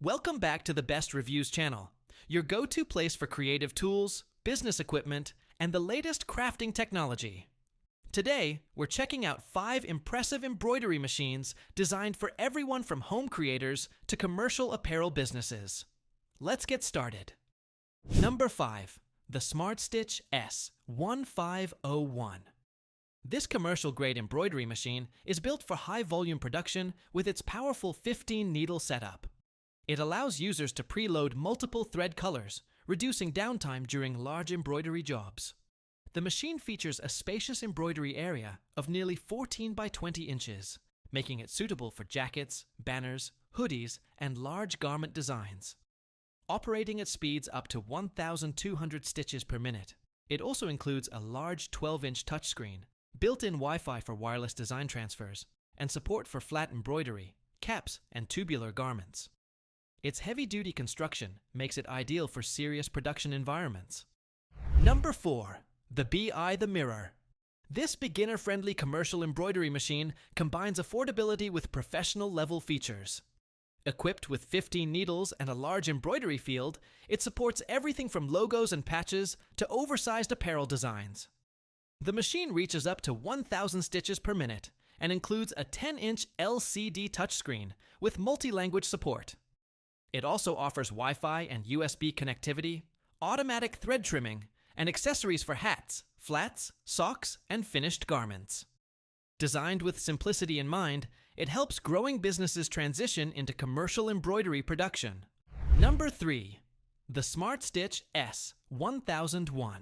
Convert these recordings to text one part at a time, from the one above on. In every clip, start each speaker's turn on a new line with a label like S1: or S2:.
S1: Welcome back to the Best Reviews channel, your go-to place for creative tools, business equipment, and the latest crafting technology. Today, we're checking out 5 impressive embroidery machines designed for everyone from home creators to commercial apparel businesses. Let's get started. Number 5. The Smartstitch S-1501. This commercial-grade embroidery machine is built for high-volume production with its powerful 15-needle setup. It allows users to preload multiple thread colors, reducing downtime during large embroidery jobs. The machine features a spacious embroidery area of nearly 14 by 20 inches, making it suitable for jackets, banners, hoodies, and large garment designs. Operating at speeds up to 1,200 stitches per minute, it also includes a large 12-inch touchscreen, built-in Wi-Fi for wireless design transfers, and support for flat embroidery, caps, and tubular garments. Its heavy-duty construction makes it ideal for serious production environments. Number 4. The BAi The Mirror. This beginner-friendly commercial embroidery machine combines affordability with professional-level features. Equipped with 15 needles and a large embroidery field, it supports everything from logos and patches to oversized apparel designs. The machine reaches up to 1,000 stitches per minute and includes a 10-inch LCD touchscreen with multi-language support. It also offers Wi-Fi and USB connectivity, automatic thread trimming, and accessories for hats, flats, socks, and finished garments. Designed with simplicity in mind, it helps growing businesses transition into commercial embroidery production. Number 3. The Smartstitch S-1001.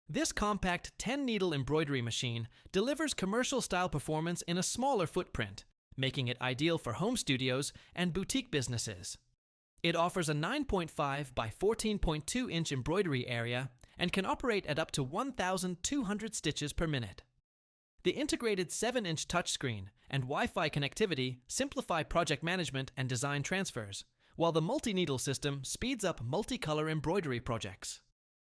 S1: This compact 10-needle embroidery machine delivers commercial-style performance in a smaller footprint, making it ideal for home studios and boutique businesses. It offers a 9.5 by 14.2 inch embroidery area and can operate at up to 1,200 stitches per minute. The integrated 7-inch touchscreen and Wi-Fi connectivity simplify project management and design transfers, while the multi-needle system speeds up multicolor embroidery projects.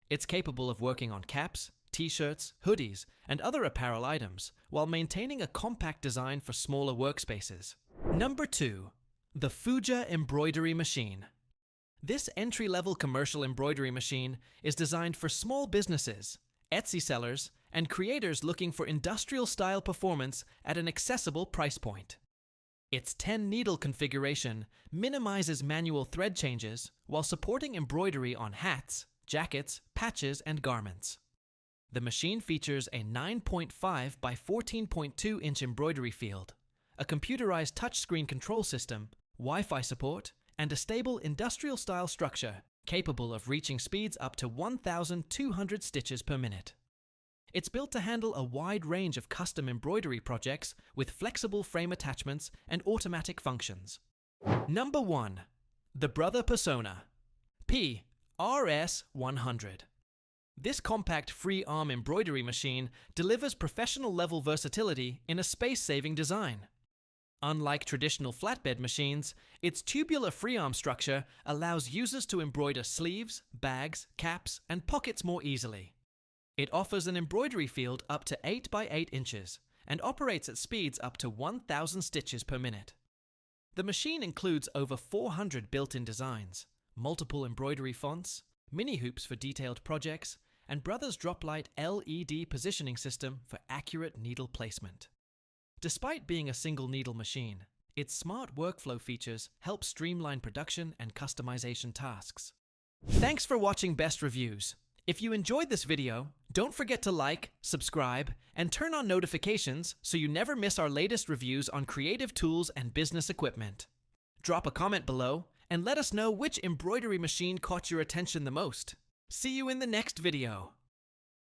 S1: It's capable of working on caps, t-shirts, hoodies, and other apparel items, while maintaining a compact design for smaller workspaces. Number 2. The FUJA embroidery machine. This entry-level commercial embroidery machine is designed for small businesses, Etsy sellers, and creators looking for industrial-style performance at an accessible price point. Its 10-needle configuration minimizes manual thread changes while supporting embroidery on hats, jackets, patches, and garments. The machine features a 9.5 by 14.2 inch embroidery field, a computerized touchscreen control system, Wi-Fi support, and a stable industrial-style structure capable of reaching speeds up to 1,200 stitches per minute. It's built to handle a wide range of custom embroidery projects with flexible frame attachments and automatic functions. Number 1. The Persona PRS100. This compact free-arm embroidery machine delivers professional-level versatility in a space-saving design. Unlike traditional flatbed machines, its tubular free-arm structure allows users to embroider sleeves, bags, caps, and pockets more easily. It offers an embroidery field up to 8 by 8 inches and operates at speeds up to 1,000 stitches per minute. The machine includes over 400 built-in designs, multiple embroidery fonts, mini hoops for detailed projects, and Brothers Droplight LED positioning system for accurate needle placement. Despite being a single needle machine, its smart workflow features help streamline production and customization tasks. Thanks for watching Best Reviews. If you enjoyed this video, don't forget to like, subscribe, and turn on notifications so you never miss our latest reviews on creative tools and business equipment. Drop a comment below and let us know which embroidery machine caught your attention the most. See you in the next video.